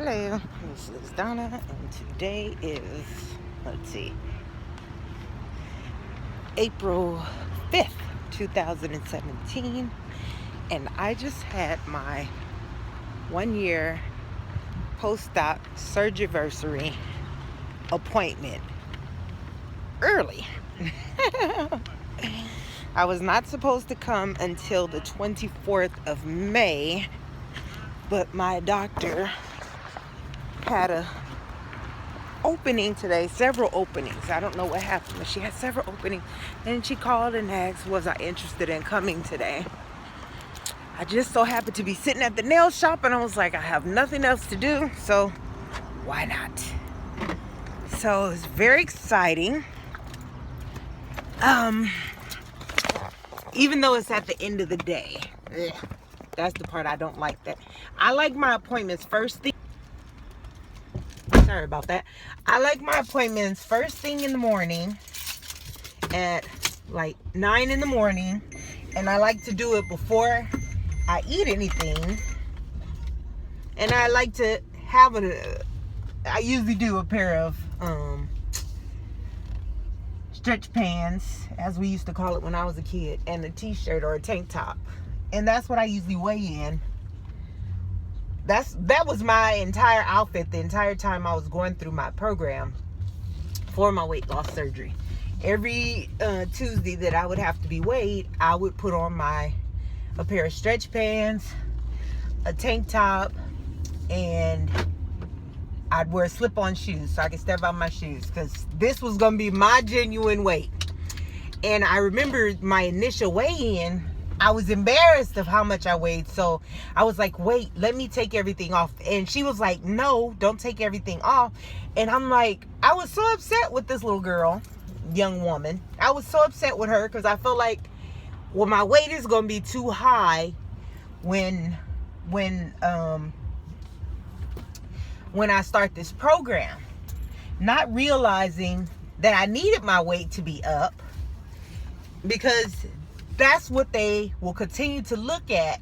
Hello, this is Donna, and today is, April 5th, 2017, and I just had my 1 year post-op surgiversary appointment early. I was not supposed to come until the 24th of May, but my doctor had a opening today, several openings. I don't know what happened, but she had several openings, and she called and asked, was I interested in coming today? I just so happened to be sitting at the nail shop, and I was like, I have nothing else to do, so why not? So it's very exciting. Even though it's at the end of the day. That's the part I don't like. That I like my appointments first thing. Sorry about that. I like my appointments first thing in the morning at like 9 in the morning, and I like to do it before I eat anything. And I like to have I usually do a pair of stretch pants, as we used to call it when I was a kid, and a t-shirt or a tank top. And that's what I usually weigh in. That was my entire outfit the entire time I was going through my program for my weight loss surgery. Every Tuesday that I would have to be weighed, I would put on a pair of stretch pants, a tank top, and I'd wear slip-on shoes so I could step out my shoes, because this was going to be my genuine weight. And I remember my initial weigh-in, I was embarrassed of how much I weighed. So I was like, wait, let me take everything off. And she was like, no, don't take everything off. And I'm like, I was so upset with this little girl, young woman. I was so upset with her because I felt like, well, my weight is going to be too high when I start this program. Not realizing that I needed my weight to be up, because that's what they will continue to look at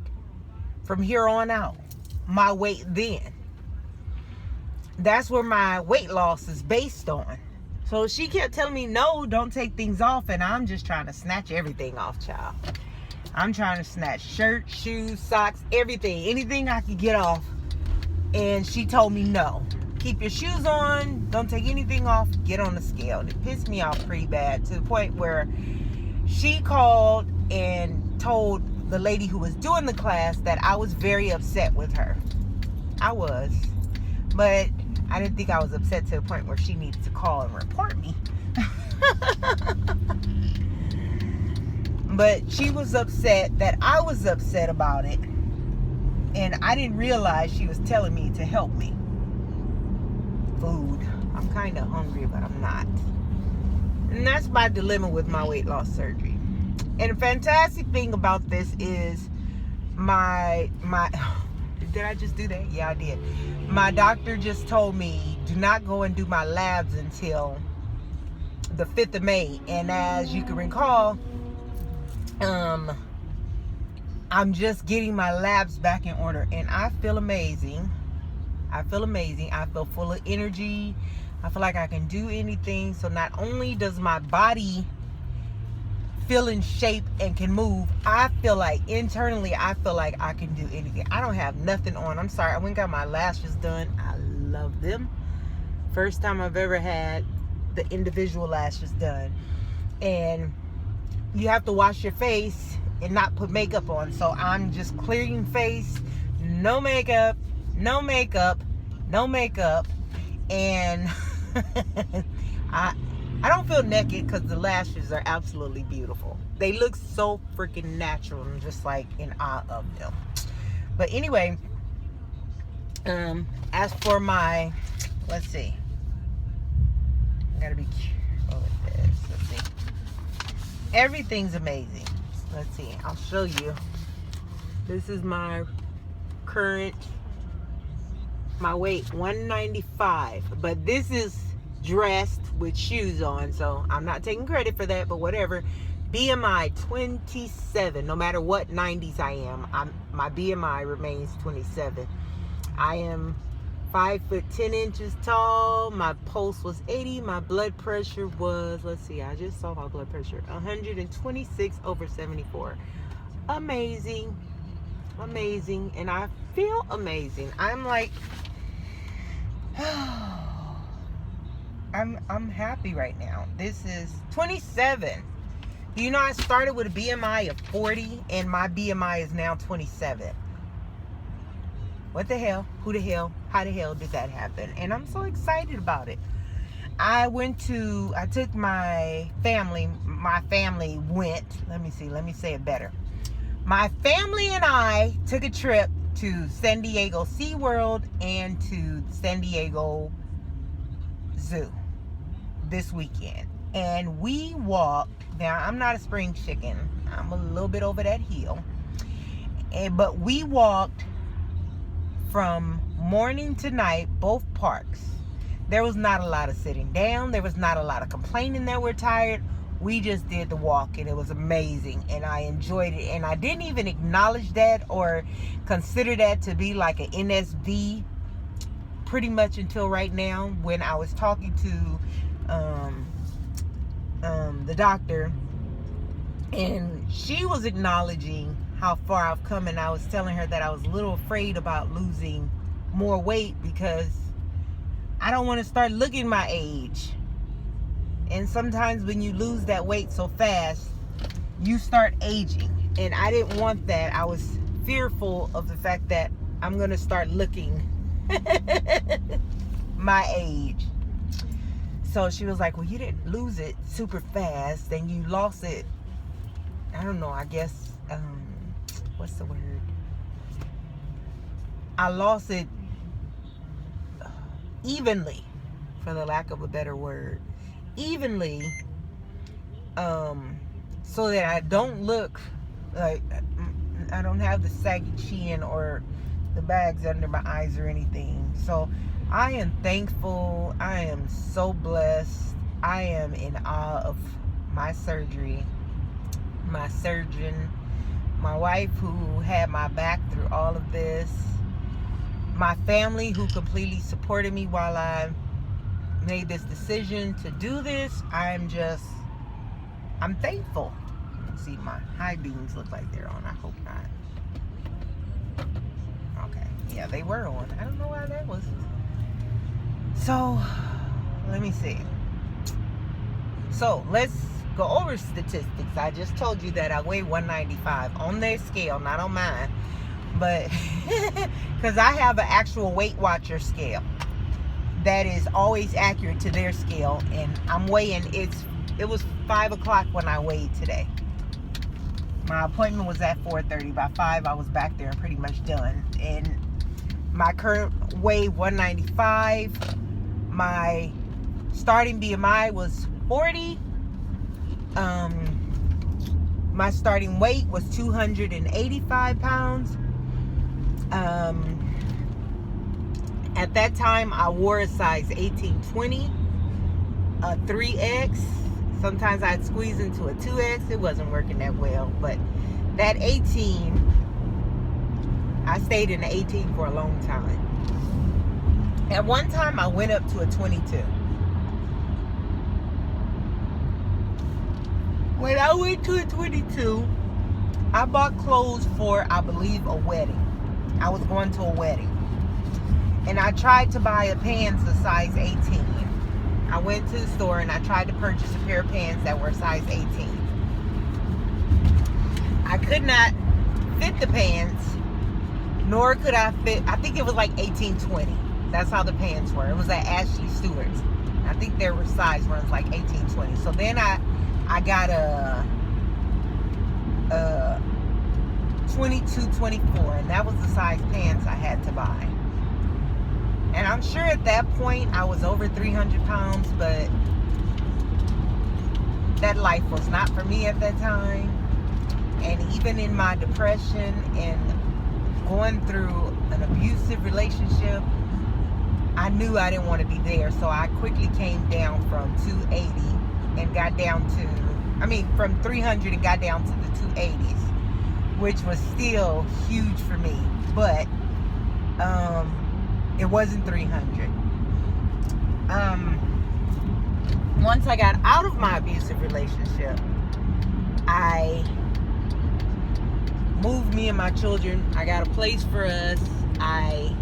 from here on out. My weight then. That's where my weight loss is based on. So she kept telling me, no, don't take things off. And I'm just trying to snatch everything off, child. I'm trying to snatch shirts, shoes, socks, everything. Anything I could get off. And she told me, no. Keep your shoes on. Don't take anything off. Get on the scale. And it pissed me off pretty bad, to the point where she called and told the lady who was doing the class that I was very upset with her. I was. But I didn't think I was upset to the point where she needed to call and report me. But she was upset that I was upset about it. And I didn't realize she was telling me to help me. Food. I'm kind of hungry, but I'm not. And that's my dilemma with my weight loss surgery. And the fantastic thing about this is my did I just do that? Yeah, I did. My doctor just told me, do not go and do my labs until the 5th of May. And as you can recall, I'm just getting my labs back in order, and I feel amazing. I feel amazing. I feel full of energy. I feel like I can do anything. So not only does my body feel in shape and can move, I feel like internally, I feel like I can do anything. I don't have nothing on. I'm sorry. I went and got my lashes done. I love them. First time I've ever had the individual lashes done. And you have to wash your face and not put makeup on. So I'm just clearing face, no makeup, no makeup, no makeup. And I don't feel naked because the lashes are absolutely beautiful. They look so freaking natural. I'm just like in awe of them. But anyway, as for my, let's see. I gotta be careful with this. Let's see. Everything's amazing. Let's see. I'll show you. This is my current, my weight, 195. But this is dressed with shoes on, so I'm not taking credit for that, but whatever. BMI 27. No matter what 90s I am, my BMI remains 27. I am 5'10" tall. My pulse was 80. My blood pressure was, let's see, I just saw my blood pressure, 126/74. Amazing. Amazing. And I feel amazing. I'm like, I'm happy right now. This is 27. You know, I started with a BMI of 40 and my BMI is now 27. What the hell? Who the hell? How the hell did that happen? And I'm so excited about it. I took my family went, let me say it better. My family and I took a trip to San Diego SeaWorld and to San Diego Zoo this weekend. And we walked, now I'm not a spring chicken, I'm a little bit over that hill. But we walked from morning to night, both parks. There was not a lot of sitting down. There was not a lot of complaining that we're tired. We just did the walk and it was amazing and I enjoyed it. And I didn't even acknowledge that or consider that to be like an NSV pretty much until right now when I was talking to the doctor and she was acknowledging how far I've come, and I was telling her that I was a little afraid about losing more weight because I don't want to start looking my age. And sometimes when you lose that weight so fast, you start aging. And I didn't want that. I was fearful of the fact that I'm going to start looking my age. So she was like, well, you didn't lose it super fast. And you lost it, I don't know, I guess, what's the word? I lost it evenly, for the lack of a better word. Evenly, so that I don't look like I don't have the saggy chin or the bags under my eyes or anything. So I am thankful. I am so blessed. I am in awe of my surgery, my surgeon, my wife who had my back through all of this, my family who completely supported me while I made this decision to do this. I'm thankful. Let's see, my high beams look like they're on. I hope not. Okay, yeah, they were on. I don't know why that was. So, let me see. So, let's go over statistics. I just told you that I weigh 195 on their scale, not on mine. But, because I have an actual Weight Watcher scale that is always accurate to their scale, and I'm weighing, it was 5 o'clock when I weighed today. My appointment was at 4:30. By 5 I was back there and pretty much done. And my current weight 195. My starting BMI was 40. My starting weight was 285 pounds. At that time, I wore a size 18-20, a 3X. Sometimes I'd squeeze into a 2X. It wasn't working that well, but that 18, I stayed in the 18 for a long time. At one time, I went up to a 22. When I went to a 22, I bought clothes for, I believe, a wedding. I was going to a wedding. And I tried to buy a pants a size 18. I went to the store and I tried to purchase a pair of pants that were size 18. I could not fit the pants, nor could I fit, I think it was like 18-20. That's how the pants were. It was at Ashley Stewart's. I think there were size runs like 18-20. So then I got a 22-24, and that was the size pants I had to buy. And I'm sure at that point I was over 300 pounds, but that life was not for me at that time. And even in my depression and going through an abusive relationship, I knew I didn't want to be there. So I quickly came down from 280 and got down to, from 300 and got down to the 280s, which was still huge for me. But It wasn't 300. Once I got out of my abusive relationship, I moved me and my children. I got a place for us. I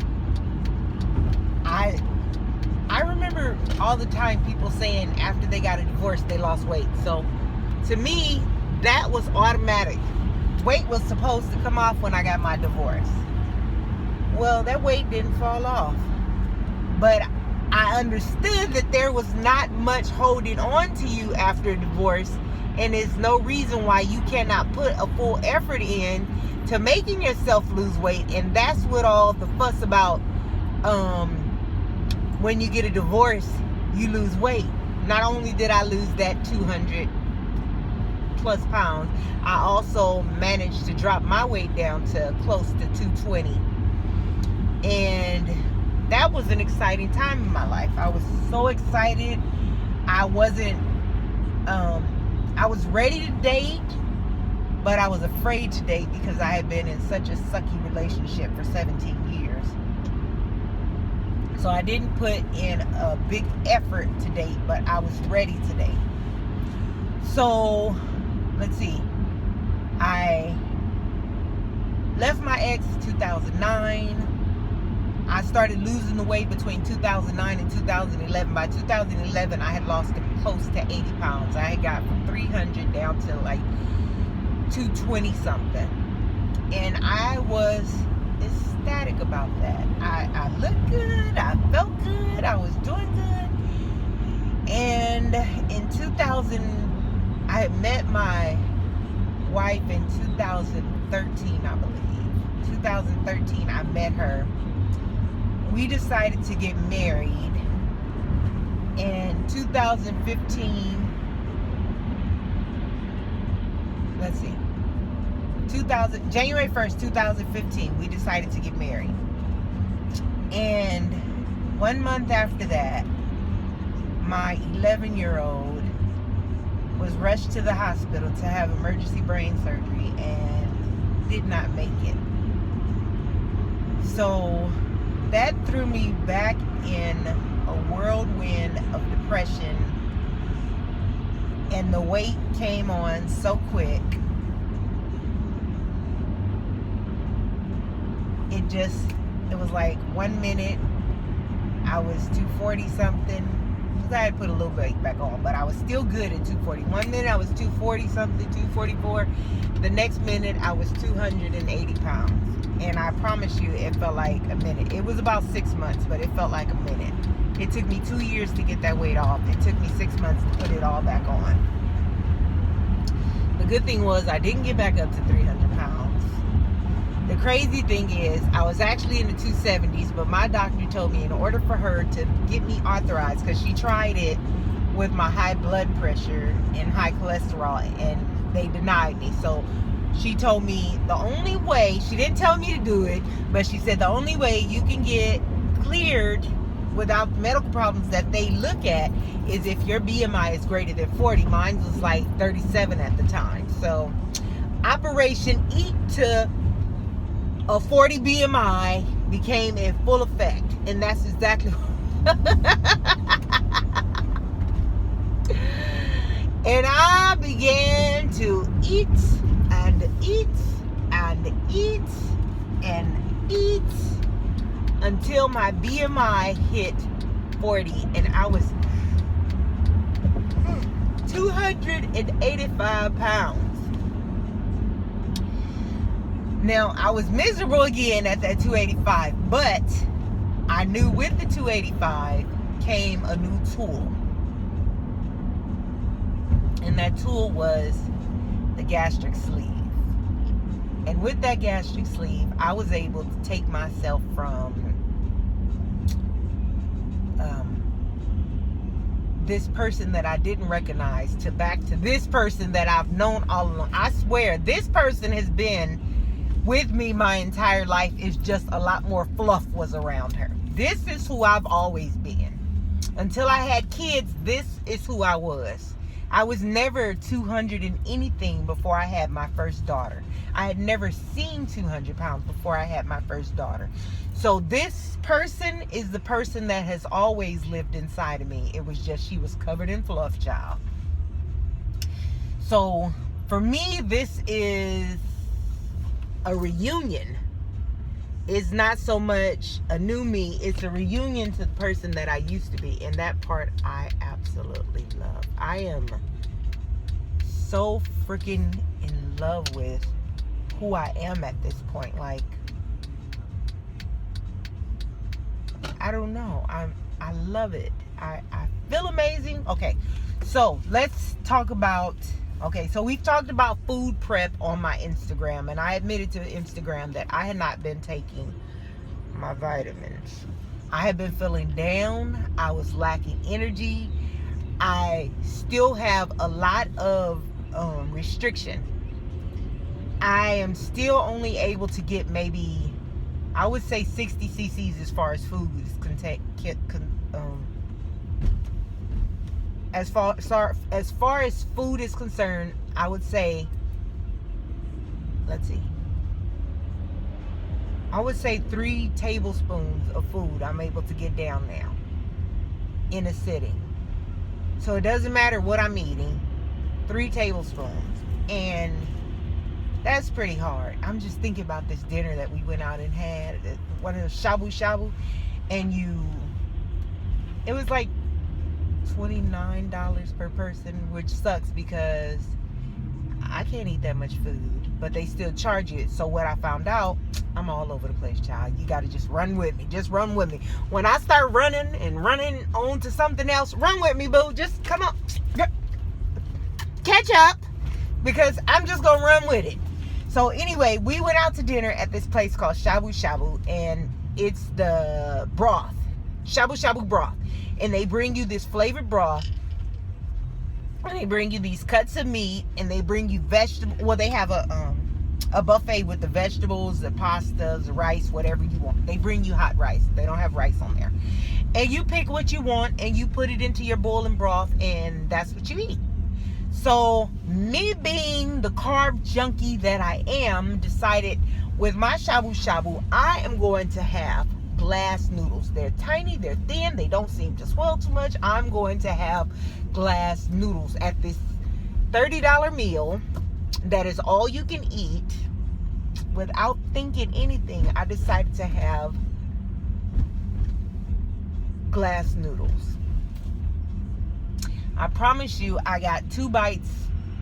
remember all the time people saying after they got a divorce they lost weight. So to me, that was automatic. Weight was supposed to come off when I got my divorce. Well, that weight didn't fall off. But I understood that there was not much holding on to you after a divorce, and there's no reason why you cannot put a full effort in to making yourself lose weight. And that's what all the fuss about, when you get a divorce, you lose weight. Not only did I lose that 200 plus pounds, I also managed to drop my weight down to close to 220. And that was an exciting time in my life. I was so excited. I was ready to date, but I was afraid to date because I had been in such a sucky relationship for 17 years. So I didn't put in a big effort to date, but I was ready to date. So, let's see. I left my ex in 2009. I started losing the weight between 2009 and 2011. By 2011, I had lost close to 80 pounds. I had got from 300 down to like 220 something. And I was ecstatic about that. I looked good. I felt good. I was doing good. And in 2000, I had met my wife in 2013, I believe. 2013, I met her. We decided to get married in 2015. Let's see. January 1st, 2015, we decided to get married. And 1 month after that, my 11-year-old was rushed to the hospital to have emergency brain surgery and did not make it. So that threw me back in a whirlwind of depression, and the weight came on so quick. It was like 1 minute I was 240 something. I had put a little weight back on, but I was still good at 240. 1 minute I was 240 something, 244. The next minute I was 280 pounds. And I promise you, it felt like a minute. It was about 6 months, but it felt like a minute. It took me 2 years to get that weight off. It took me 6 months to put it all back on. The good thing was I didn't get back up to 300 pounds. The crazy thing is, I was actually in the 270s, but my doctor told me in order for her to get me authorized, because she tried it with my high blood pressure and high cholesterol, and they denied me. So she told me the only way, she didn't tell me to do it, but she said the only way you can get cleared without medical problems that they look at is if your BMI is greater than 40. Mine was like 37 at the time. So Operation Eat to a 40 BMI became in full effect, and that's exactly and I began to eat and eat and eat and eat until my BMI hit 40, and I was 285 pounds. Now, I was miserable again at that 285, but I knew with the 285 came a new tool. And that tool was the gastric sleeve. And with that gastric sleeve, I was able to take myself from this person that I didn't recognize to back to this person that I've known all along. I swear, this person has been with me my entire life. Is just a lot more fluff was around her. This is who I've always been. Until I had kids, this is who I was. I was never 200 and anything before I had my first daughter. I had never seen 200 pounds before I had my first daughter. So this person is the person that has always lived inside of me. It was just she was covered in fluff, child. So for me, this is a reunion. It's not so much a new me. It's a reunion to the person that I used to be. And that part I absolutely love. I am so freaking in love with who I am at this point. Like, I don't know. I love it. I feel amazing. Okay, so let's talk about... Okay, so we've talked about food prep on my Instagram, and I admitted to Instagram that I had not been taking my vitamins. I had been feeling down. I was lacking energy. I still have a lot of restriction. I am still only able to get maybe, I would say 60 cc's as far as food is as far as food is concerned. I would say, let's see, I would say 3 tablespoons of food I'm able to get down now in a sitting. So it doesn't matter what I'm eating, 3 tablespoons. And that's pretty hard. I'm just thinking about this dinner that we went out and had, one of the shabu shabu, and it was like $29 per person, which sucks because I can't eat that much food, but they still charge you. So what I found out, I'm all over the place, child. You got to just run with me. Just run with me. When I start running on to something else, run with me, boo. Just come on. Catch up, because I'm just going to run with it. So anyway, we went out to dinner at this place called Shabu Shabu, and it's the broth, Shabu Shabu broth. And they bring you this flavored broth, and they bring you these cuts of meat, and they bring you vegetables. Well, they have a buffet with the vegetables, the pastas, the rice, whatever you want. They bring you hot rice. They don't have rice on there. And you pick what you want, and you put it into your boiling broth, and that's what you eat. So me being the carb junkie that I am, decided with my shabu shabu, I am going to have glass noodles. They're tiny, they're thin, they don't seem to swell too much. I'm going to have glass noodles at this $30 meal that is all you can eat. Without thinking anything, I decided to have glass noodles. I promise you, I got 2 bites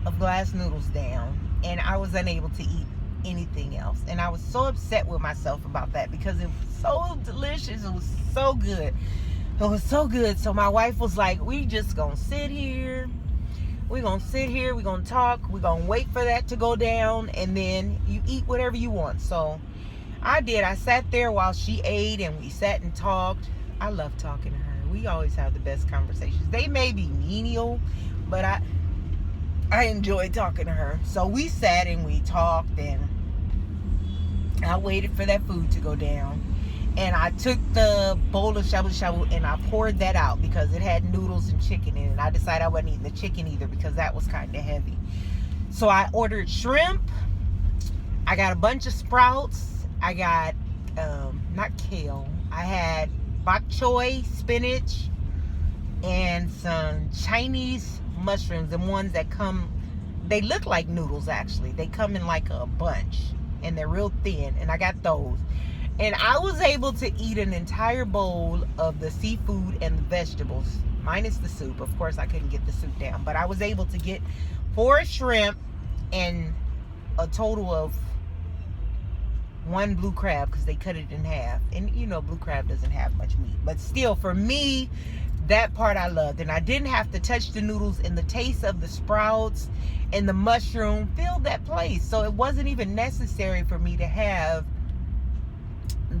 of glass noodles down, and I was unable to eat anything else. And I was so upset with myself about that, because it was so delicious. It was so good. It was so good. So my wife was like, we just gonna sit here. We're gonna sit here. We're gonna talk. We're gonna wait for that to go down, and then you eat whatever you want. So I did. I sat there while she ate, and we sat and talked. I love talking to her. We always have the best conversations. They may be menial, but I enjoy talking to her. So we sat and we talked, and I waited for that food to go down. And I took the bowl of shabu shabu and I poured that out, because it had noodles and chicken in it. And I decided I wasn't eating the chicken either, because that was kind of heavy. So I ordered shrimp. I got a bunch of sprouts. I got, not kale. I had bok choy, spinach, and some Chinese mushrooms, and ones that come, they look like noodles actually. They come in like a bunch, and they're real thin, and I got those. And I was able to eat an entire bowl of the seafood and the vegetables, minus the soup. Of course, I couldn't get the soup down, but I was able to get 4 shrimp and a total of 1 blue crab, because they cut it in half. And you know, blue crab doesn't have much meat, but still, for me, that part I loved. And I didn't have to touch the noodles, and the taste of the sprouts and the mushroom filled that place. So it wasn't even necessary for me to have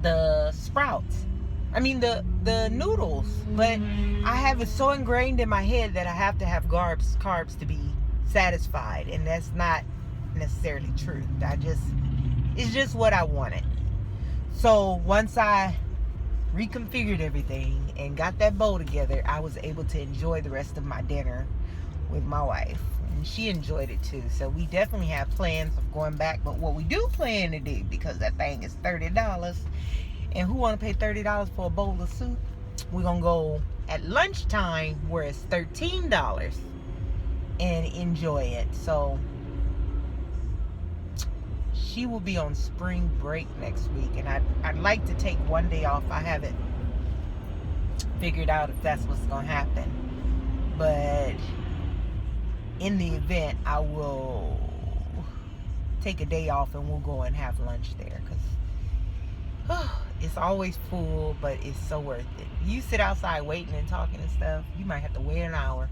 the sprouts. I mean the noodles. But I have it so ingrained in my head that I have to have carbs to be satisfied, and that's not necessarily true. It's just what I wanted. So once I reconfigured everything and got that bowl together, I was able to enjoy the rest of my dinner with my wife. And she enjoyed it too. So we definitely have plans of going back. But what we do plan to do, because that thing is $30, and who want to pay $30 for a bowl of soup? We're going to go at lunchtime where it's $13 and enjoy it. So she will be on spring break next week, and I'd like to take one day off. I haven't figured out if that's what's going to happen. But in the event, I will take a day off and we'll go and have lunch there, because it's always full, but it's so worth it. You sit outside waiting and talking and stuff, you might have to wait an hour